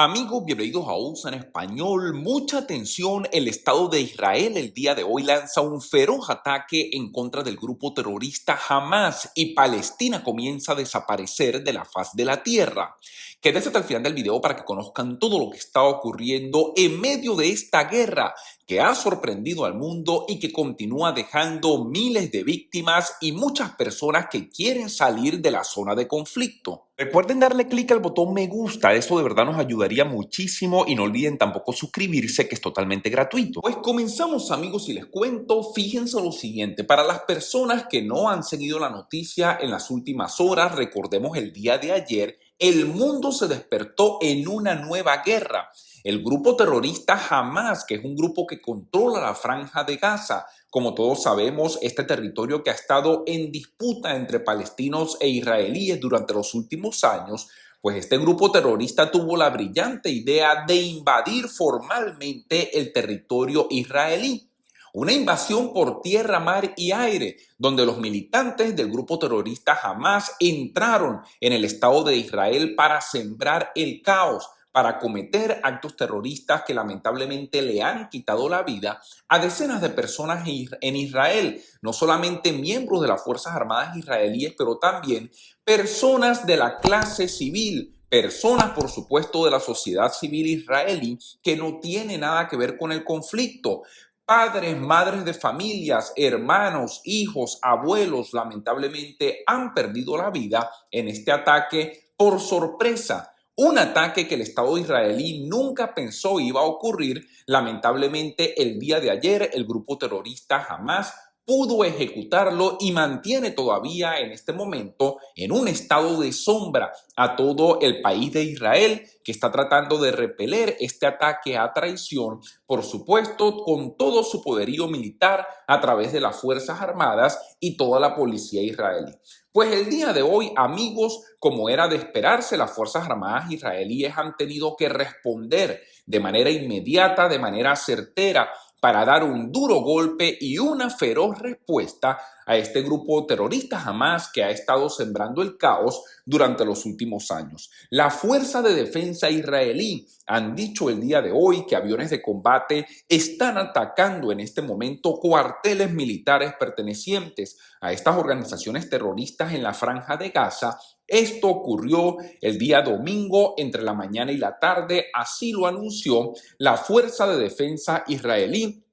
Amigos, bienvenidos a USA en español. Mucha atención, el Estado de Israel el día de hoy lanza un feroz ataque en contra del grupo terrorista Hamas y Palestina comienza a desaparecer de la faz de la tierra. Quédense hasta el final del video para que conozcan todo lo que está ocurriendo en medio de esta guerra que ha sorprendido al mundo y que continúa dejando miles de víctimas y muchas personas que quieren salir de la zona de conflicto. Recuerden darle clic al botón me gusta, eso de verdad nos ayudaría muchísimo y no olviden tampoco suscribirse, que es totalmente gratuito. Pues comenzamos, amigos, y les cuento. Fíjense lo siguiente: para las personas que no han seguido la noticia en las últimas horas, recordemos el día de ayer, el mundo se despertó en una nueva guerra. El grupo terrorista Hamas, que es un grupo que controla la Franja de Gaza, como todos sabemos, este territorio que ha estado en disputa entre palestinos e israelíes durante los últimos años, pues este grupo terrorista tuvo la brillante idea de invadir formalmente el territorio israelí. Una invasión por tierra, mar y aire, donde los militantes del grupo terrorista Hamas entraron en el Estado de Israel para sembrar el caos, para cometer actos terroristas que lamentablemente le han quitado la vida a decenas de personas en Israel, no solamente miembros de las Fuerzas Armadas israelíes, pero también personas de la clase civil, personas, por supuesto, de la sociedad civil israelí que no tiene nada que ver con el conflicto. Padres, madres de familias, hermanos, hijos, abuelos, lamentablemente han perdido la vida en este ataque por sorpresa. Un ataque que el Estado israelí nunca pensó iba a ocurrir. Lamentablemente, el día de ayer, el grupo terrorista Hamas pudo ejecutarlo y mantiene todavía en este momento en un estado de sombra a todo el país de Israel, que está tratando de repeler este ataque a traición, por supuesto, con todo su poderío militar a través de las Fuerzas Armadas y toda la policía israelí. Pues el día de hoy, amigos, como era de esperarse, las Fuerzas Armadas israelíes han tenido que responder de manera inmediata, de manera certera, para dar un duro golpe y una feroz respuesta a este grupo terrorista Hamas que ha estado sembrando el caos durante los últimos años. La Fuerza de Defensa israelí han dicho el día de hoy que aviones de combate están atacando en este momento cuarteles militares pertenecientes a estas organizaciones terroristas en la Franja de Gaza. Esto ocurrió el día domingo entre la mañana y la tarde, así lo anunció la Fuerza de Defensa israelí,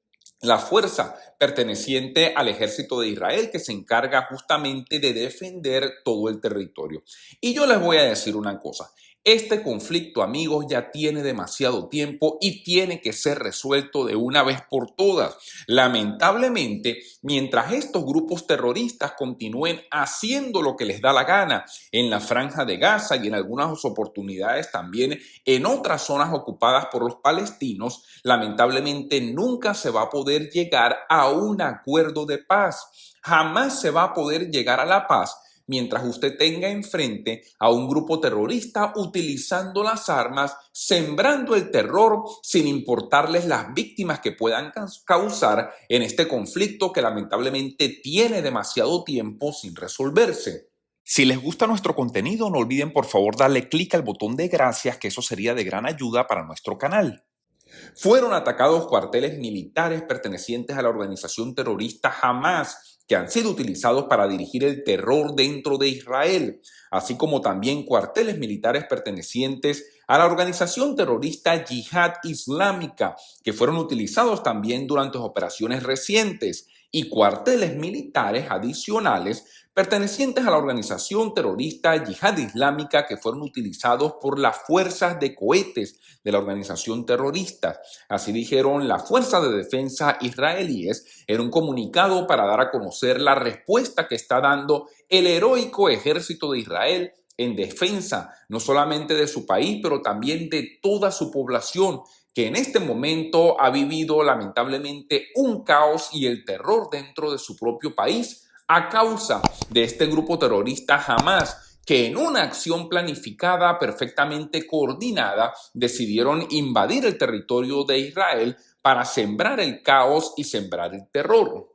la fuerza perteneciente al ejército de Israel que se encarga justamente de defender todo el territorio. Y yo les voy a decir una cosa. Este conflicto, amigos, ya tiene demasiado tiempo y tiene que ser resuelto de una vez por todas. Lamentablemente, mientras estos grupos terroristas continúen haciendo lo que les da la gana en la Franja de Gaza y en algunas oportunidades también en otras zonas ocupadas por los palestinos, lamentablemente nunca se va a poder llegar a un acuerdo de paz. Jamás se va a poder llegar a la paz mientras usted tenga enfrente a un grupo terrorista utilizando las armas, sembrando el terror sin importarles las víctimas que puedan causar en este conflicto que lamentablemente tiene demasiado tiempo sin resolverse. Si les gusta nuestro contenido, no olviden por favor darle clic al botón de gracias, que eso sería de gran ayuda para nuestro canal. Fueron atacados cuarteles militares pertenecientes a la organización terrorista Hamas, que han sido utilizados para dirigir el terror dentro de Israel, así como también cuarteles militares pertenecientes a la organización terrorista Yihad Islámica, que fueron utilizados también durante operaciones recientes, y cuarteles militares adicionales pertenecientes a la organización terrorista Yihad Islámica que fueron utilizados por las fuerzas de cohetes de la organización terrorista. Así dijeron las fuerzas de defensa israelíes en un comunicado para dar a conocer la respuesta que está dando el heroico ejército de Israel en defensa no solamente de su país, pero también de toda su población, que en este momento ha vivido lamentablemente un caos y el terror dentro de su propio país a causa de este grupo terrorista Hamas, que en una acción planificada, perfectamente coordinada, decidieron invadir el territorio de Israel para sembrar el caos y sembrar el terror.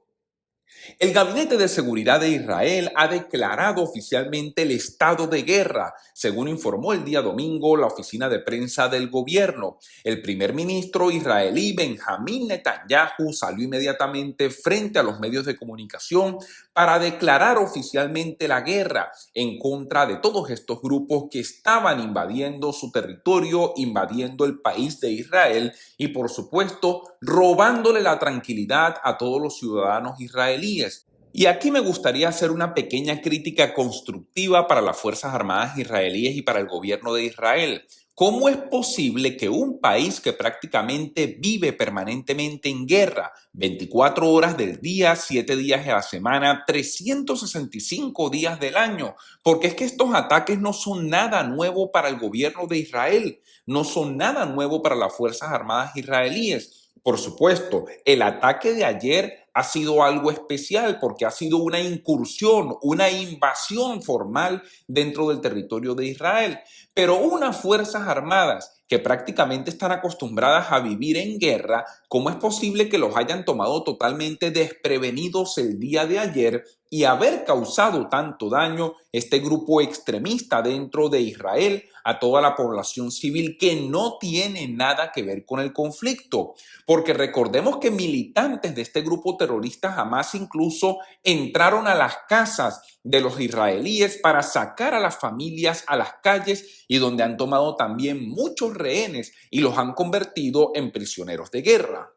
El Gabinete de Seguridad de Israel ha declarado oficialmente el estado de guerra, según informó el día domingo la oficina de prensa del gobierno. El primer ministro israelí Benjamín Netanyahu salió inmediatamente frente a los medios de comunicación para declarar oficialmente la guerra en contra de todos estos grupos que estaban invadiendo su territorio, invadiendo el país de Israel y, por supuesto, robándole la tranquilidad a todos los ciudadanos israelíes. Y aquí me gustaría hacer una pequeña crítica constructiva para las Fuerzas Armadas israelíes y para el gobierno de Israel. ¿Cómo es posible que un país que prácticamente vive permanentemente en guerra, 24 horas del día, 7 días a la semana, 365 días del año? Porque es que estos ataques no son nada nuevo para el gobierno de Israel, no son nada nuevo para las Fuerzas Armadas israelíes. Por supuesto, el ataque de ayer ha sido algo especial porque ha sido una incursión, una invasión formal dentro del territorio de Israel. Pero unas Fuerzas Armadas que prácticamente están acostumbradas a vivir en guerra, ¿cómo es posible que los hayan tomado totalmente desprevenidos el día de ayer y haber causado tanto daño este grupo extremista dentro de Israel a toda la población civil que no tiene nada que ver con el conflicto? Porque recordemos que militantes de este grupo terrorista Hamas incluso entraron a las casas de los israelíes para sacar a las familias a las calles y donde han tomado también muchos rehenes y los han convertido en prisioneros de guerra.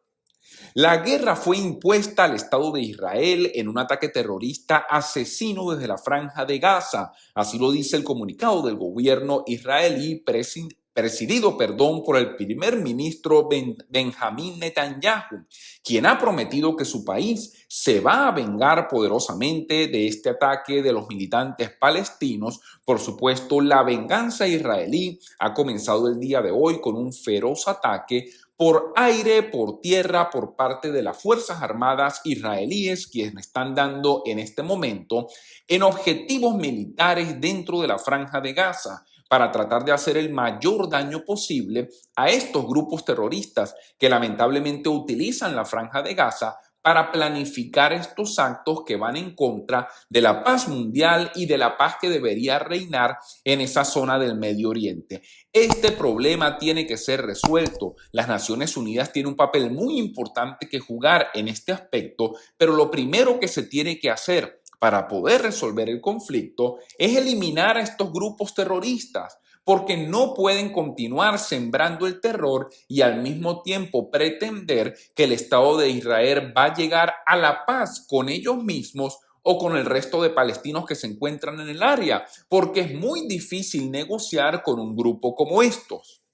La guerra fue impuesta al Estado de Israel en un ataque terrorista asesino desde la Franja de Gaza. Así lo dice el comunicado del gobierno israelí presidido por el primer ministro Benjamín Netanyahu, quien ha prometido que su país se va a vengar poderosamente de este ataque de los militantes palestinos. Por supuesto, la venganza israelí ha comenzado el día de hoy con un feroz ataque por aire, por tierra, por parte de las Fuerzas Armadas israelíes, quienes están dando en este momento en objetivos militares dentro de la Franja de Gaza, para tratar de hacer el mayor daño posible a estos grupos terroristas que lamentablemente utilizan la Franja de Gaza para planificar estos actos que van en contra de la paz mundial y de la paz que debería reinar en esa zona del Medio Oriente. Este problema tiene que ser resuelto. Las Naciones Unidas tienen un papel muy importante que jugar en este aspecto, pero lo primero que se tiene que hacer para poder resolver el conflicto es eliminar a estos grupos terroristas, porque no pueden continuar sembrando el terror y al mismo tiempo pretender que el Estado de Israel va a llegar a la paz con ellos mismos o con el resto de palestinos que se encuentran en el área, porque es muy difícil negociar con un grupo como estos.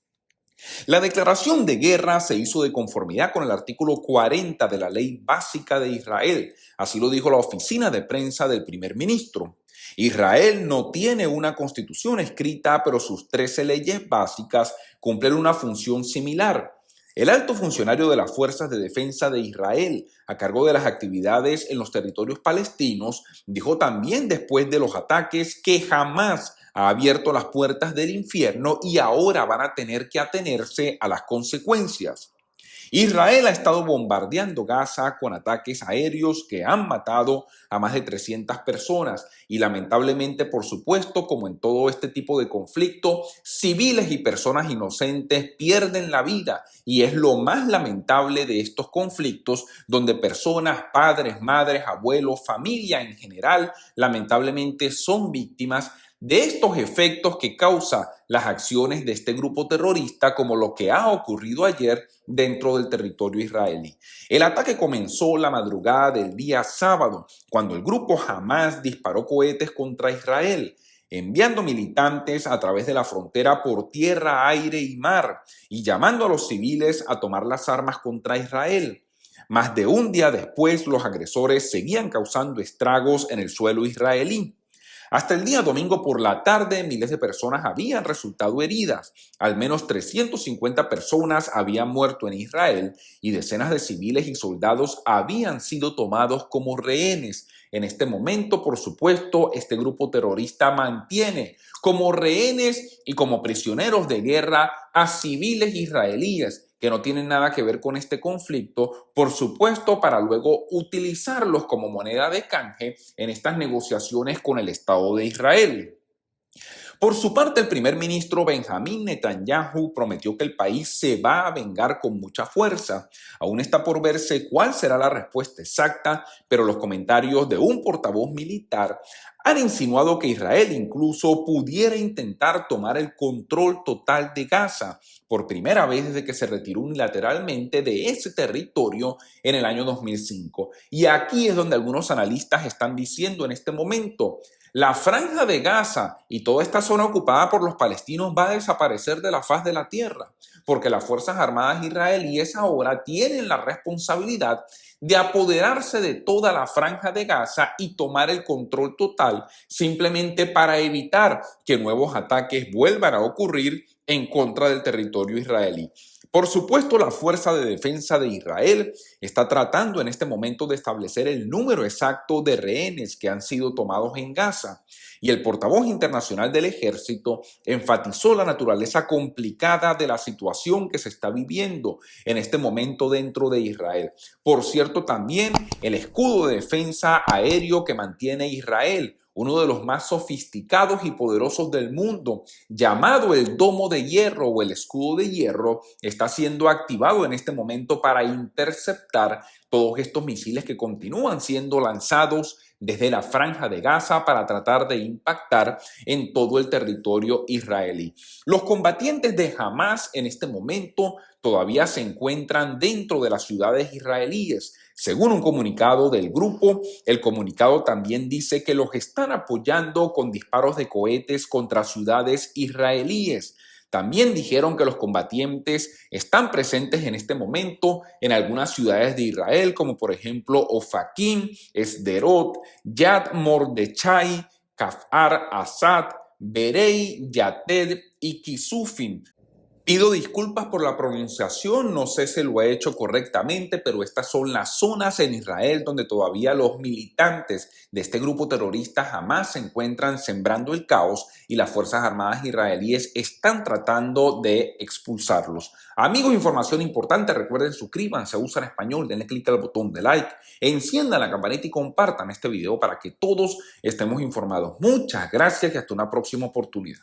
La declaración de guerra se hizo de conformidad con el artículo 40 de la Ley Básica de Israel. Así lo dijo la oficina de prensa del primer ministro. Israel no tiene una constitución escrita, pero sus 13 leyes básicas cumplen una función similar. El alto funcionario de las Fuerzas de Defensa de Israel, a cargo de las actividades en los territorios palestinos, dijo también después de los ataques que jamás ha abierto las puertas del infierno y ahora van a tener que atenerse a las consecuencias. Israel ha estado bombardeando Gaza con ataques aéreos que han matado a más de 300 personas y lamentablemente, por supuesto, como en todo este tipo de conflicto, civiles y personas inocentes pierden la vida y es lo más lamentable de estos conflictos donde personas, padres, madres, abuelos, familia en general, lamentablemente son víctimas de estos efectos que causa las acciones de este grupo terrorista, como lo que ha ocurrido ayer dentro del territorio israelí. El ataque comenzó la madrugada del día sábado, cuando el grupo Hamas disparó cohetes contra Israel, enviando militantes a través de la frontera por tierra, aire y mar, y llamando a los civiles a tomar las armas contra Israel. Más de un día después, los agresores seguían causando estragos en el suelo israelí. Hasta el día domingo por la tarde, miles de personas habían resultado heridas. Al menos 350 personas habían muerto en Israel y decenas de civiles y soldados habían sido tomados como rehenes. En este momento, por supuesto, este grupo terrorista mantiene como rehenes y como prisioneros de guerra a civiles israelíes que no tienen nada que ver con este conflicto, por supuesto, para luego utilizarlos como moneda de canje en estas negociaciones con el Estado de Israel. Por su parte, el primer ministro Benjamín Netanyahu prometió que el país se va a vengar con mucha fuerza. Aún está por verse cuál será la respuesta exacta, pero los comentarios de un portavoz militar han insinuado que Israel incluso pudiera intentar tomar el control total de Gaza por primera vez desde que se retiró unilateralmente de ese territorio en el año 2005. Y aquí es donde algunos analistas están diciendo en este momento: la franja de Gaza y toda esta zona ocupada por los palestinos va a desaparecer de la faz de la tierra, porque las Fuerzas Armadas israelíes ahora tienen la responsabilidad de apoderarse de toda la franja de Gaza y tomar el control total, simplemente para evitar que nuevos ataques vuelvan a ocurrir en contra del territorio israelí. Por supuesto, la Fuerza de Defensa de Israel está tratando en este momento de establecer el número exacto de rehenes que han sido tomados en Gaza. Y el portavoz internacional del ejército enfatizó la naturaleza complicada de la situación que se está viviendo en este momento dentro de Israel. Por cierto, también el escudo de defensa aéreo que mantiene Israel, uno de los más sofisticados y poderosos del mundo, llamado el Domo de Hierro o el Escudo de Hierro, está siendo activado en este momento para interceptar todos estos misiles que continúan siendo lanzados desde la franja de Gaza para tratar de impactar en todo el territorio israelí. Los combatientes de Hamas en este momento todavía se encuentran dentro de las ciudades israelíes. Según un comunicado del grupo, el comunicado también dice que los están apoyando con disparos de cohetes contra ciudades israelíes. También dijeron que los combatientes están presentes en este momento en algunas ciudades de Israel, como por ejemplo Ofakim, Sderot, Yad Mordechai, Kafar Asad, Berei, Yated y Kisufim. Pido disculpas por la pronunciación, no sé si lo he hecho correctamente, pero estas son las zonas en Israel donde todavía los militantes de este grupo terrorista Hamas se encuentran sembrando el caos y las Fuerzas Armadas israelíes están tratando de expulsarlos. Amigos, información importante, recuerden suscríbanse a USA en Español, denle clic al botón de like, enciendan la campanita y compartan este video para que todos estemos informados. Muchas gracias y hasta una próxima oportunidad.